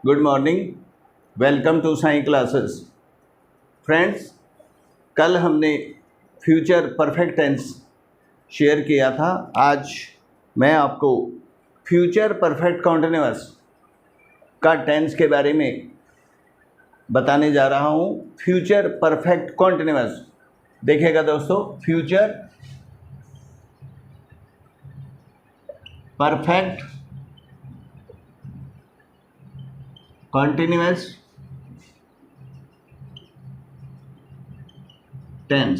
Good morning, welcome to Sai Classes. Friends, कल हमने future perfect tense share किया था। आज मैं आपको फ्यूचर परफेक्ट कॉन्टिन्यूअस का टेंस के बारे में बताने जा रहा हूँ। फ्यूचर परफेक्ट कॉन्टिन्यूअस देखिएगा दोस्तों, future perfect continuous tense.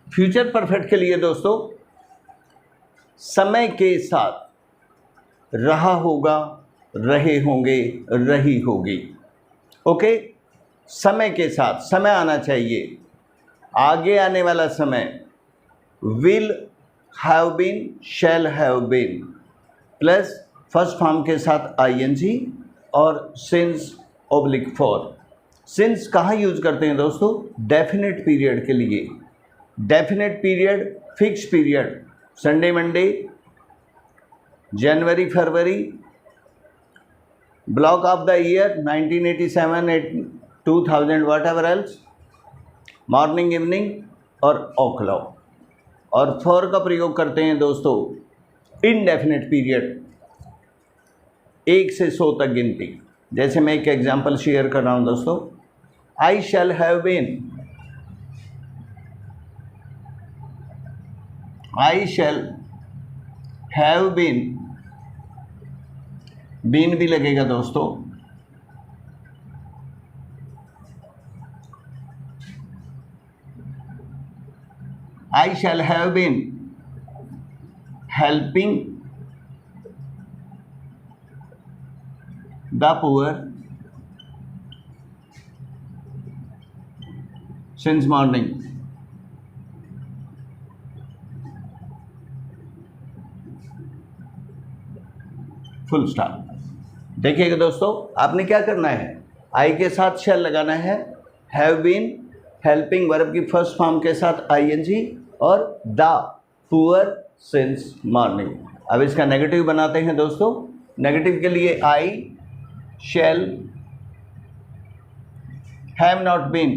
Future perfect के लिए दोस्तों समय के साथ रहा होगा, रहे होंगे, रही होगी। ओके, समय के साथ समय आना चाहिए। आगे आने वाला समय will have been, shall have been plus first form के साथ आईएनजी और सिंस ऑब्लिक फॉर। सिंस कहाँ यूज करते हैं दोस्तों? डेफिनेट पीरियड के लिए। Definite period, fix period, Sunday Monday, जनवरी फरवरी, block of the year 1987 2000 whatever else, morning evening और ओक्लॉक। और फॉर का प्रयोग करते हैं दोस्तों इनडेफिनेट पीरियड, 1 से 100 तक गिनती। जैसे मैं एक एग्जांपल शेयर कर रहा हूं दोस्तों, I shall have been, I shall have been, been भी लगेगा दोस्तों। I shall have been helping the poor since morning. Full stop. देखिएगा दोस्तों, आपने क्या करना है, आई के साथ शैल लगाना है, हैव बीन हेल्पिंग वर्ब की फर्स्ट फॉर्म के साथ आईएनजी और द पुअर सिंस मॉर्निंग। अब इसका नेगेटिव बनाते हैं दोस्तों। नेगेटिव के लिए I shall have not been,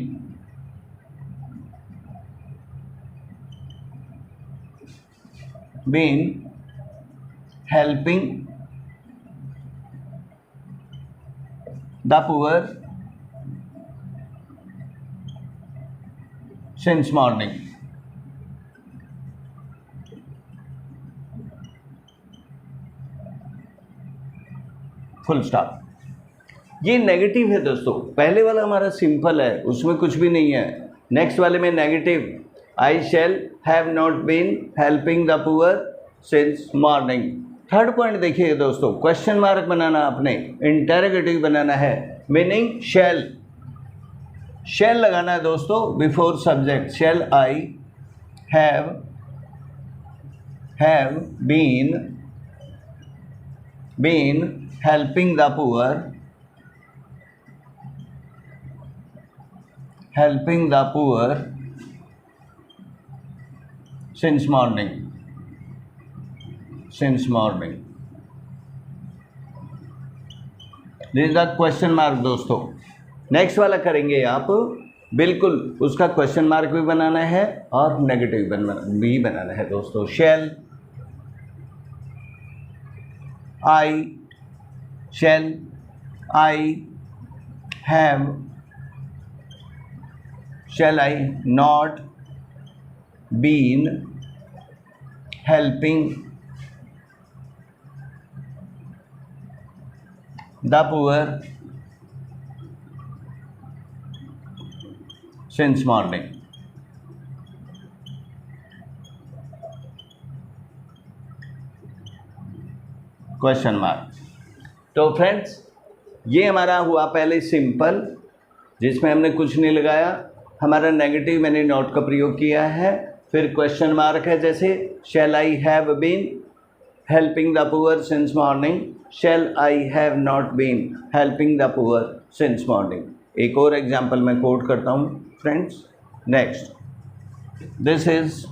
helping the poor since morning. Full stop. ये नेगेटिव है दोस्तों। पहले वाला हमारा सिंपल है, उसमें कुछ भी नहीं है। नेक्स्ट वाले में negative, I shall have not been helping the poor since morning. Third point देखिए दोस्तों, क्वेश्चन मार्क बनाना, आपने इंटरोगेटिव बनाना है। मीनिंग शैल, शैल लगाना है दोस्तों before subject. Shall I have been helping the poor, since morning, this is the question mark दोस्तों। Next वाला करेंगे आप, बिल्कुल उसका क्वेश्चन मार्क भी बनाना है और नेगेटिव भी बनाना है दोस्तों। Shall I not been helping the poor since morning. Question mark. तो फ्रेंड्स, ये हमारा हुआ पहले सिंपल, जिसमें हमने कुछ नहीं लगाया। हमारा नेगेटिव मैंने नॉट का प्रयोग किया है। फिर क्वेश्चन मार्क है, जैसे shall I have been helping the poor since morning, shall I have not been helping the poor since morning. एक और एग्जाम्पल मैं कोट करता हूँ friends. Next, this is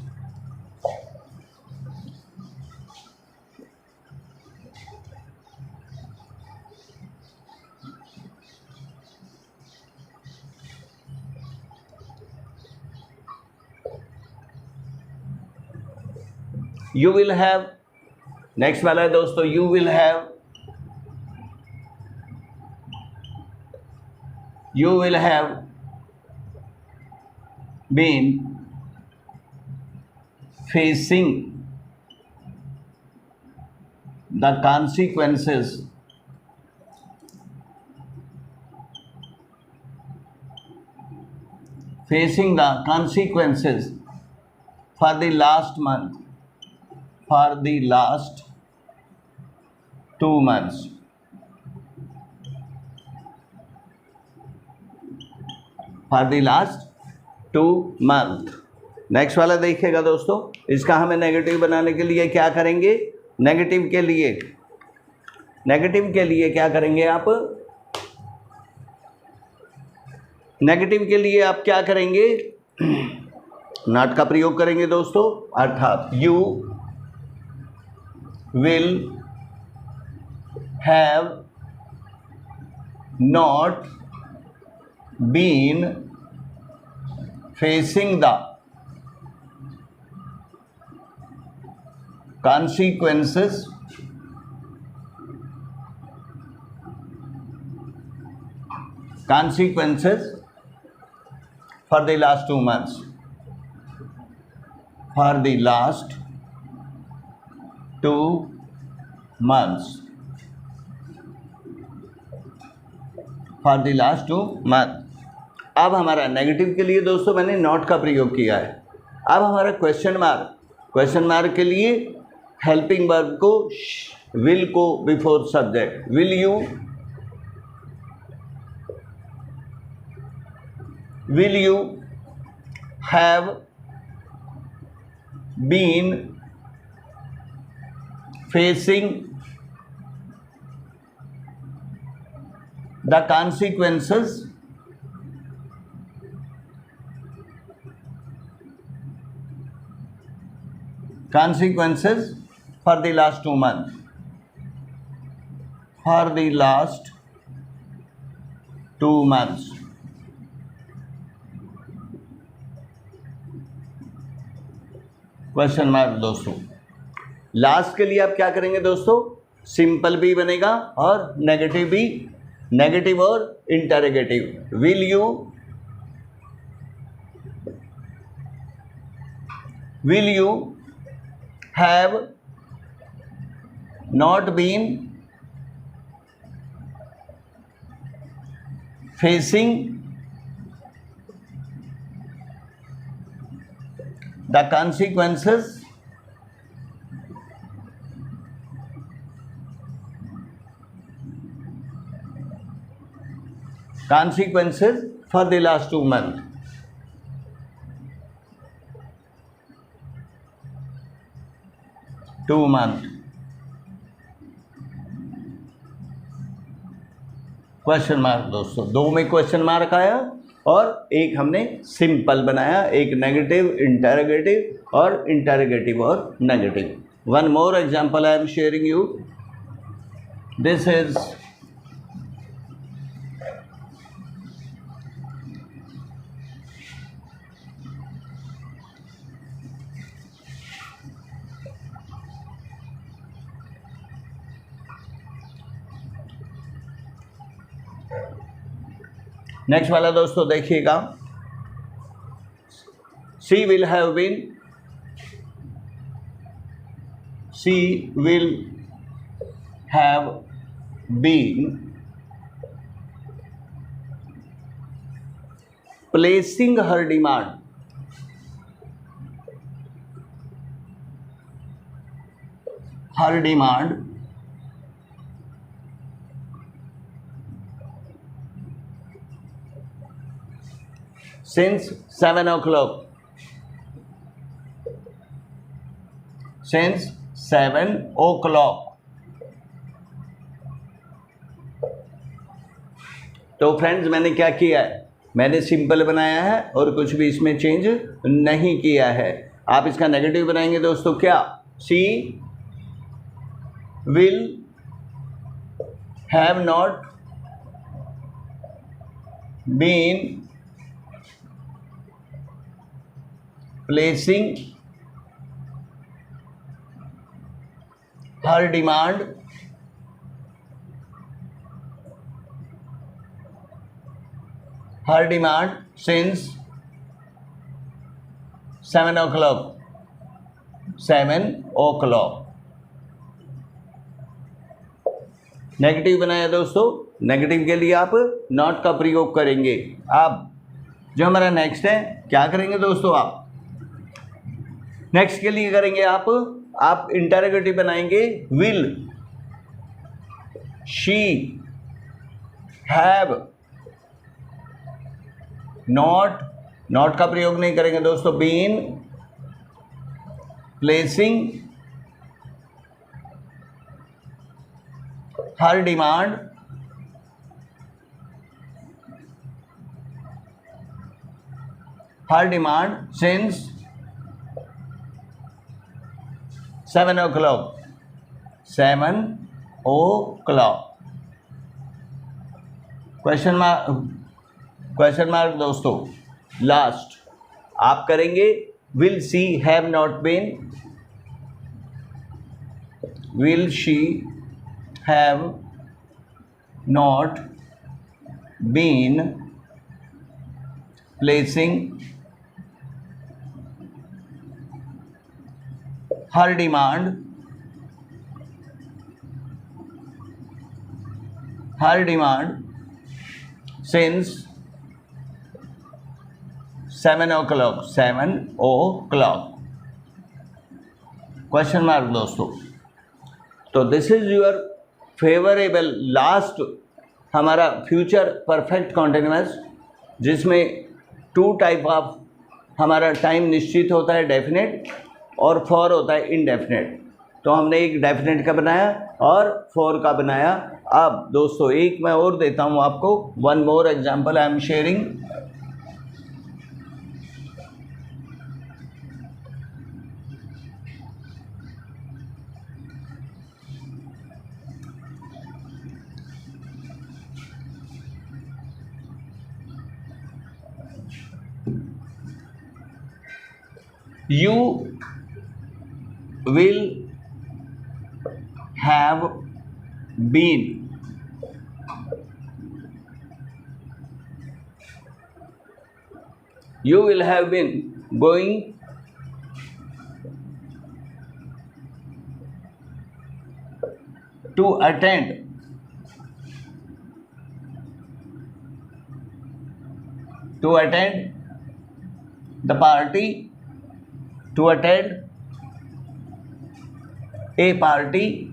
you will have, next वाला है दोस्तों, you will have, you will have been facing the consequences for the last month, for the last 2 months. For the last 2 month. Next वाला देखिएगा दोस्तों, इसका हमें negative बनाने के लिए क्या करेंगे, नेगेटिव के लिए क्या करेंगे आप, नेगेटिव के लिए आप क्या करेंगे, नॉट का प्रयोग करेंगे दोस्तों, अर्थात you will have not been facing the consequences for the last 2 months, for the last 2 months, for the last 2 months। अब हमारा नेगेटिव के लिए दोस्तों मैंने नॉट का प्रयोग किया है। अब हमारा क्वेश्चन मार्क के लिए हेल्पिंग वर्ब को, विल को before subject, will you have been facing the consequences for the last 2 months, for the last 2 months। Question mark दोस्तों, लास्ट के लिए आप क्या करेंगे दोस्तों, सिंपल भी बनेगा और नेगेटिव भी, नेगेटिव और interrogative. Will you have not been facing the consequences for the last 2 months। Question mark दोस्तों, 2 में क्वेश्चन मार्क आया और एक हमने सिंपल बनाया, एक नेगेटिव, इंटरोगेटिव और इंटरोगेटिव और negative. One more example I am sharing you, this is next वाला दोस्तों देखिएगा, she will have been placing her demand since 7 o'clock, since 7 o'clock। तो फ्रेंड्स मैंने क्या किया है, मैंने सिंपल बनाया है और कुछ भी इसमें चेंज नहीं किया है। आप इसका नेगेटिव बनाएंगे दोस्तों, क्या, she will have not been placing her demand since 7 o'clock. 7 o'clock. Negative बनाया दोस्तों, नेगेटिव के लिए आप नॉट का प्रयोग करेंगे। अब जो हमारा नेक्स्ट है, क्या करेंगे दोस्तों, आप नेक्स्ट के लिए करेंगे आप इंटरोगेटिव बनाएंगे। विल शी हैव, नॉट का प्रयोग नहीं करेंगे दोस्तों। Been placing her demand since 7 o'clock. 7 o'clock. Question mark दोस्तों। लास्ट आप करेंगे will she have not been, will she have not been placing her demand since 7 o'clock. 7 o'clock. Question mark दोस्तों। तो this is your favourable last हमारा future perfect continuous, जिसमें 2 type of हमारा time निश्चित होता है, डेफिनेट, और 4 होता है इनडेफिनेट। तो हमने एक डेफिनेट का बनाया और 4 का बनाया। अब दोस्तों एक मैं और देता हूँ आपको, one more example I am sharing. You will have been going to attend the party, to attend a party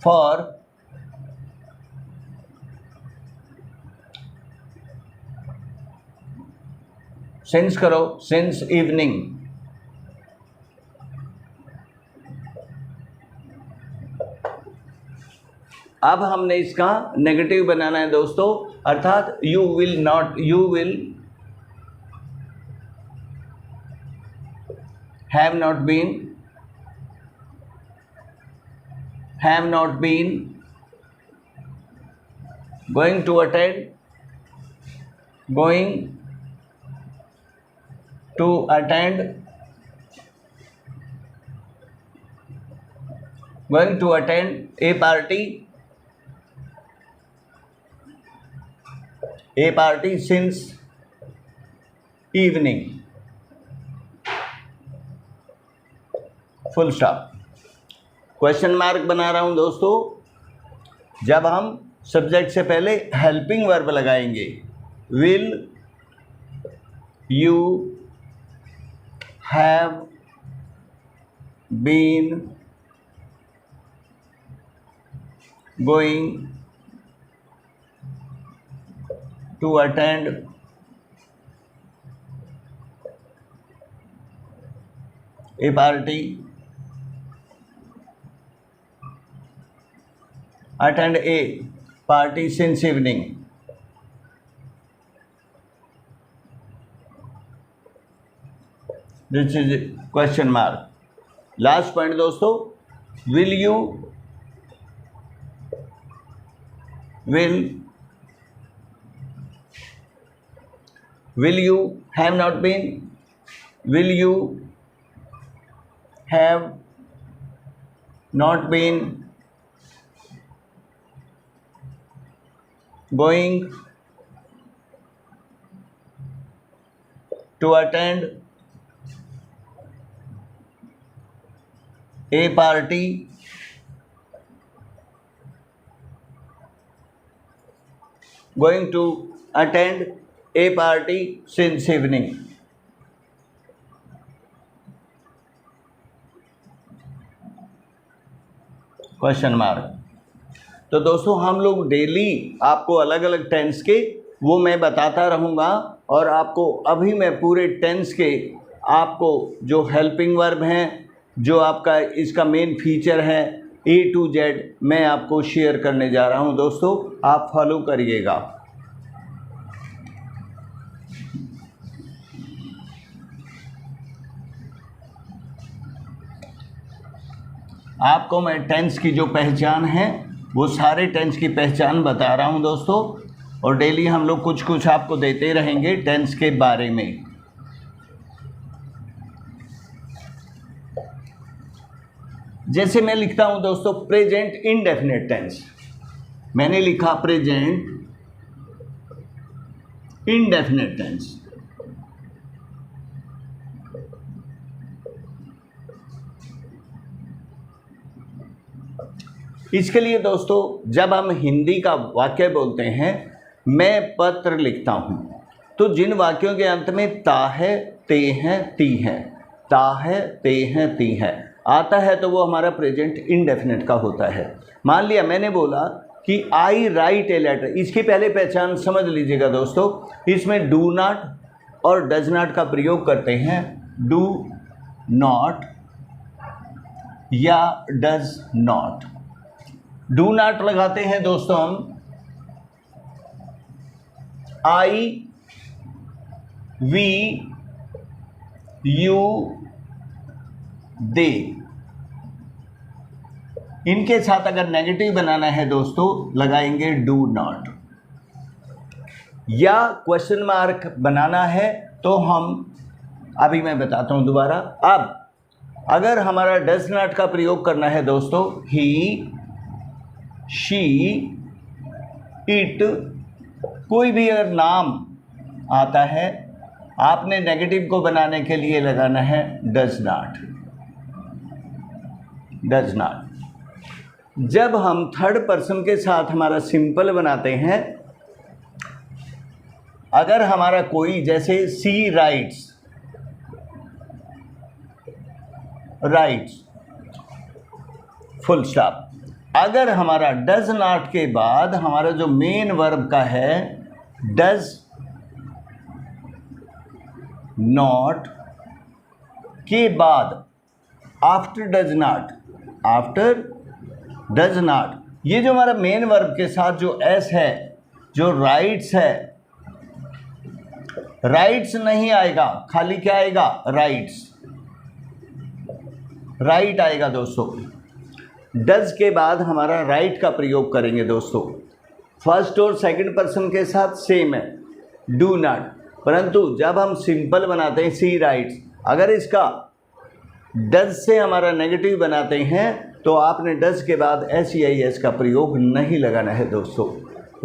for since करो, since evening। अब हमने इसका नेगेटिव बनाना है दोस्तों, अर्थात you will have not been going to attend a party since evening, full stop. Question mark बना रहा हूं दोस्तों, जब हम सब्जेक्ट से पहले हेल्पिंग वर्ब लगाएंगे। Will you have been going to attend a party, since evening। This is question mark। Last point दोस्तों, will you will you have not been, will you have not been going to attend a party going to attend a party since evening. Question mark. तो दोस्तों हम लोग daily आपको अलग अलग tense के वो मैं बताता रहूँगा, और आपको अभी मैं पूरे टेंस के आपको जो हेल्पिंग वर्ब हैं, जो आपका इसका मेन फीचर है A to Z, मैं आपको शेयर करने जा रहा हूँ दोस्तों, आप फॉलो करिएगा। आपको मैं टेंस की जो पहचान है वो सारे टेंस की पहचान बता रहा हूँ दोस्तों, और डेली हम लोग कुछ कुछ आपको देते रहेंगे टेंस के बारे में। जैसे मैं लिखता हूँ दोस्तों प्रेजेंट इंडेफिनिट टेंस, मैंने लिखा प्रेजेंट इंडेफिनिट टेंस। इसके लिए दोस्तों जब हम हिंदी का वाक्य बोलते हैं, मैं पत्र लिखता हूँ, तो जिन वाक्यों के अंत में ता है, ते हैं, ती है, ता है, ते हैं, ती है आता है, तो वो हमारा प्रेजेंट इंडेफिनिट का होता है। मान लिया मैंने बोला कि आई राइट ए लेटर, इसकी पहले पहचान समझ लीजिएगा दोस्तों, इसमें डू नॉट और डज नॉट का प्रयोग करते हैं। डू नॉट या डज नॉट, डू नॉट लगाते हैं दोस्तों हम आई, वी, यू, दे, इनके साथ अगर नेगेटिव बनाना है दोस्तों लगाएंगे डू नॉट, या क्वेश्चन मार्क बनाना है तो हम अभी मैं बताता हूं दोबारा। अब अगर हमारा डज नॉट का प्रयोग करना है दोस्तों, ही, शी, इट, कोई भी अगर नाम आता है, आपने नेगेटिव को बनाने के लिए लगाना है डज नॉट, डज नॉट। जब हम थर्ड पर्सन के साथ हमारा सिंपल बनाते हैं, अगर हमारा कोई जैसे सी राइट्स, राइट्स फुल स्टॉप, अगर हमारा डज नॉट के बाद हमारा जो मेन वर्ब का है डज नॉट के बाद after does not, after does not, ये जो हमारा मेन वर्ब के साथ जो एस है, जो राइट्स है, राइट्स नहीं आएगा, खाली क्या आएगा, राइट्स, राइट आएगा दोस्तों। डज के बाद हमारा राइट का प्रयोग करेंगे दोस्तों। फर्स्ट और सेकंड पर्सन के साथ सेम है डू नॉट, परंतु जब हम सिंपल बनाते हैं सी राइट्स, अगर इसका डज से हमारा नेगेटिव बनाते हैं तो आपने डज के बाद SEIS का प्रयोग नहीं लगाना है दोस्तों,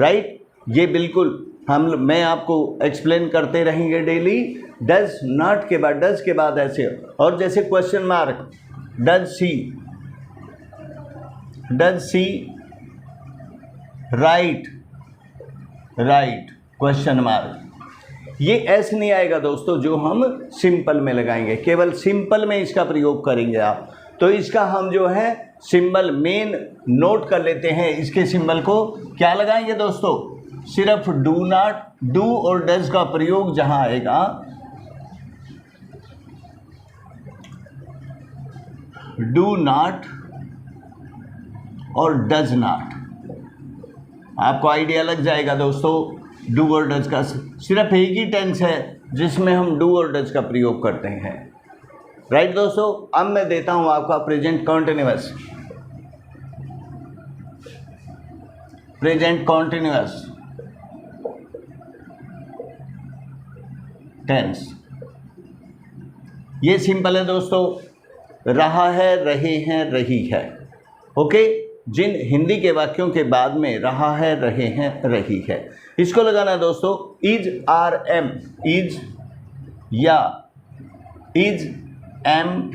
राइट। ये बिल्कुल मैं आपको एक्सप्लेन करते रहेंगे डेली। डज नॉट के बाद, डज के बाद ऐसे, और जैसे question mark, does she, does she right, right question mark, ये एस नहीं आएगा दोस्तों जो हम सिंपल में लगाएंगे, केवल सिंपल में इसका प्रयोग करेंगे आप। तो इसका हम जो है सिंबल मेन नोट कर लेते हैं, इसके सिंबल को क्या लगाएंगे दोस्तों, सिर्फ डू नॉट, डू और डज का प्रयोग जहां आएगा, डू नॉट और डज नॉट, आपको आइडिया लग जाएगा दोस्तों। डू और डज का सिर्फ एक ही टेंस है जिसमें हम डू और डज का प्रयोग करते हैं, राइट दोस्तों। अब मैं देता हूं आपका present continuous. Present continuous tense. ये सिंपल है दोस्तों, रहा है, रहे हैं, रही है। ओके, जिन हिंदी के वाक्यों के बाद में रहा है, रहे हैं, रही है, इसको लगाना है दोस्तों इज, आर, एम, इज या इज, एम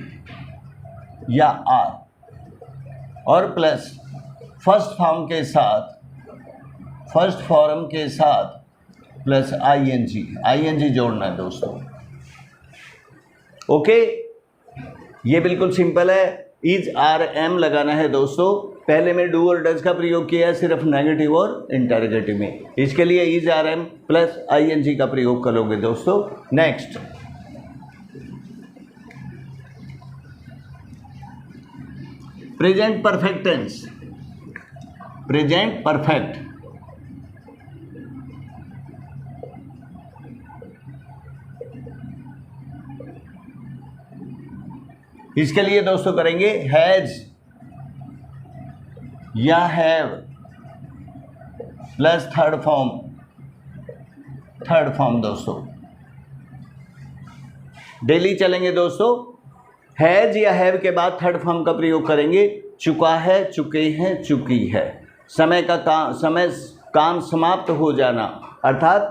या आर, और प्लस फर्स्ट फॉर्म के साथ, फर्स्ट फॉर्म के साथ प्लस आईएनजी जोड़ना है दोस्तों। ओके, ये बिल्कुल सिंपल है। इज, आर, एम लगाना है दोस्तों। पहले में डू और डज का प्रयोग किया है सिर्फ नेगेटिव और इंटरोगेटिव में, इसके लिए is, are, am plus ING का प्रयोग करोगे दोस्तों। Next, present perfect tense. Present perfect, इसके लिए दोस्तों करेंगे हैज या हैव प्लस थर्ड फॉर्म दोस्तों। डेली चलेंगे दोस्तों। हैज या हैव के बाद थर्ड फॉर्म का प्रयोग करेंगे। चुका है, चुके हैं, चुकी है। समय का काम समाप्त हो जाना, अर्थात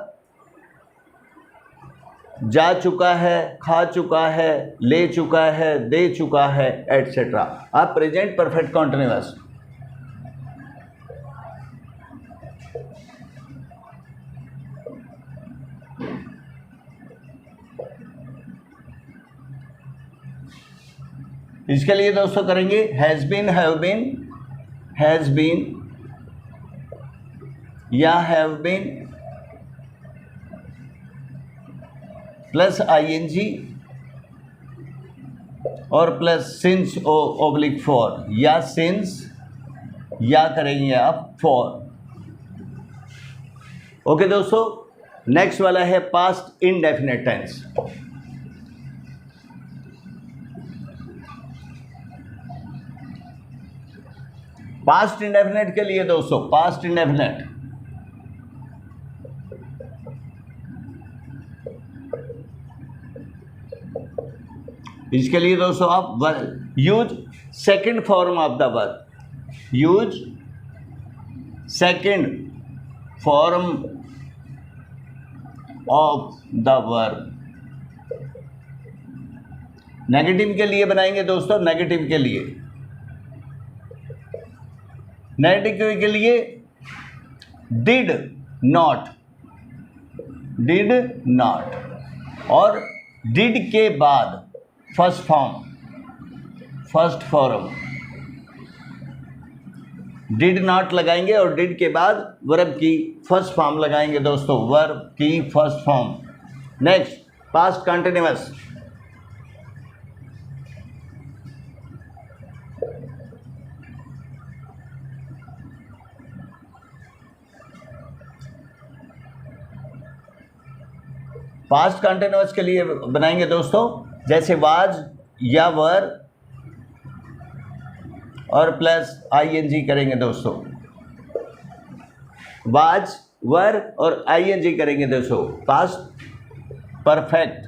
जा चुका है, खा चुका है, ले चुका है, दे चुका है, एटसेट्रा। अब प्रेजेंट परफेक्ट कॉन्टिन्यूअस, इसके लिए दोस्तों करेंगे has been, have been, has been या हैव बीन प्लस आईएनजी और प्लस सिंस ओब्लिक फॉर, या सिंस या करेंगे आप फॉर। ओके दोस्तों, नेक्स्ट वाला है past indefinite tense. Past indefinite के लिए दोस्तों, पास्ट इंडेफिनिट इसके लिए दोस्तों आप use second form of the verb, use second form of the verb. Negative के लिए बनाएंगे दोस्तों, नेगेटिव के लिए, नेगेटिव के लिए डिड नॉट, डिड नॉट, और डिड के बाद फर्स्ट फॉर्म डिड नॉट लगाएंगे और डिड के बाद वर्ब की फर्स्ट फॉर्म लगाएंगे दोस्तों, वर्ब की first form. Next, past continuous. Past continuous के लिए बनाएंगे दोस्तों जैसे वाज या वर और प्लस आईएनजी करेंगे दोस्तों। वाज, वर और आईएनजी करेंगे दोस्तों। Past perfect,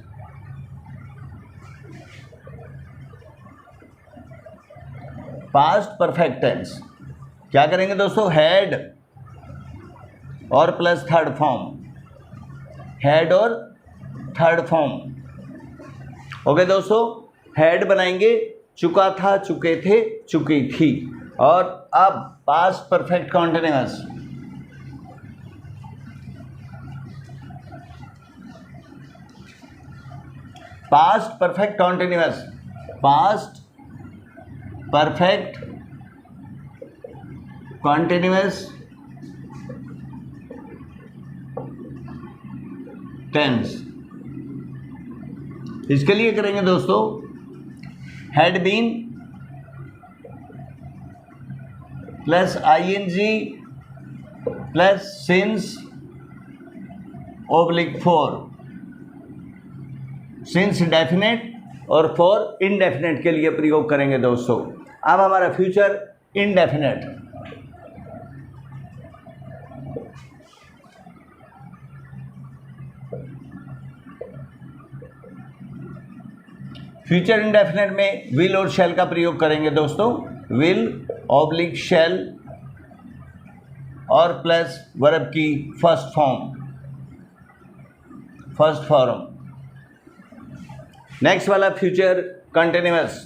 past perfect tense क्या करेंगे दोस्तों, हैड और प्लस थर्ड फॉर्म, हैड और थर्ड फॉर्म। ओके दोस्तों, हैड बनाएंगे चुका था, चुके थे, चुकी थी। और अब past perfect continuous, past perfect continuous, past perfect continuous tense. इसके लिए करेंगे दोस्तों had been plus ING plus since oblique for, since definite और फॉर इनडेफिनेट के लिए प्रयोग करेंगे दोस्तों। अब हमारा फ्यूचर इनडेफिनेट, फ्यूचर इंडेफिनिट में विल और शैल का प्रयोग करेंगे दोस्तों, विल ऑब्लिक शैल और प्लस वर्ब की फर्स्ट फॉर्म। नेक्स्ट वाला फ्यूचर कंटिन्यूअस।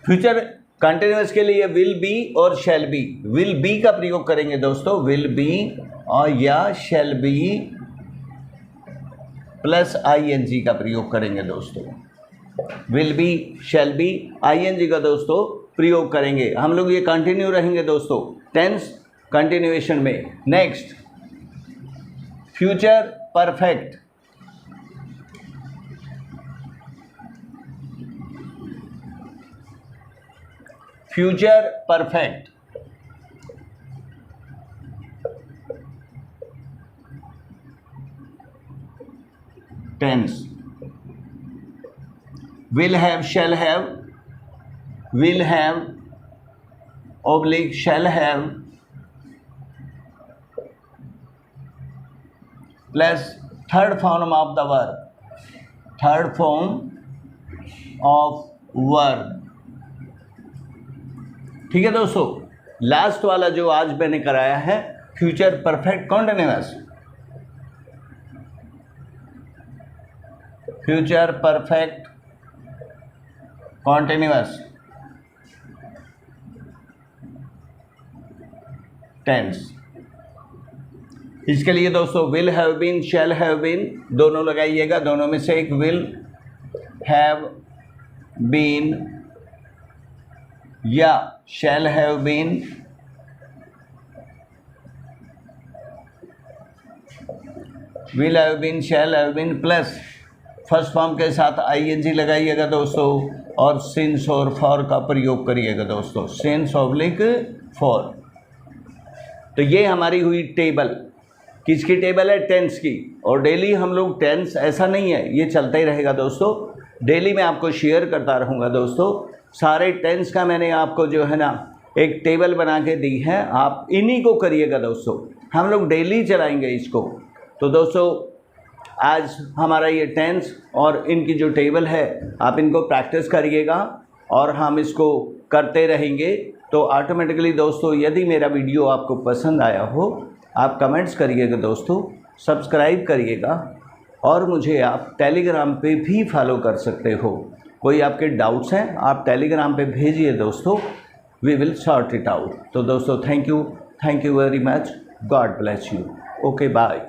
फ्यूचर कंटिन्यूअस के लिए विल बी और शैल बी। विल बी का प्रयोग करेंगे दोस्तों, विल बी और या शैल बी प्लस आईएनजी का प्रयोग करेंगे दोस्तों। Will be shall be ING का दोस्तों प्रयोग करेंगे। हम लोग ये कंटिन्यू रहेंगे दोस्तों टेंस कंटिन्यूएशन में। Next future perfect. Future perfect tense. will have, shall have, will have oblique shall have plus third form of the verb, third form of verb। ठीक है दोस्तों, लास्ट वाला जो आज मैंने कराया है future perfect continuous. Future perfect continuous tense. इसके लिए दोस्तों will have been, shall have been दोनों लगाइएगा। दोनों में से एक विल हैव बीन या shall have been will have been, shall have been plus first form के साथ आईएनजी लगाइएगा दोस्तों और सिंस और फॉर का प्रयोग करिएगा दोस्तों, सिंस ऑब्लिक फॉर। तो ये हमारी हुई टेबल। किसकी टेबल है? टेंस की। और डेली हम लोग टेंस, ऐसा नहीं है, ये चलता ही रहेगा दोस्तों। डेली मैं आपको शेयर करता रहूँगा दोस्तों। सारे टेंस का मैंने आपको जो है ना एक टेबल बना के दी है, आप इन्हीं को करिएगा दोस्तों। हम लोग डेली चलाएंगे इसको। तो दोस्तों आज हमारा ये टेंस और इनकी जो टेबल है आप इनको प्रैक्टिस करिएगा और हम इसको करते रहेंगे। तो ऑटोमेटिकली दोस्तों यदि मेरा वीडियो आपको पसंद आया हो, आप कमेंट्स करिएगा दोस्तों, सब्सक्राइब करिएगा और मुझे आप टेलीग्राम पे भी फॉलो कर सकते हो। कोई आपके डाउट्स हैं आप टेलीग्राम पे भेजिए दोस्तों, we will sort it out. तो दोस्तों thank you very much, God bless you, okay bye.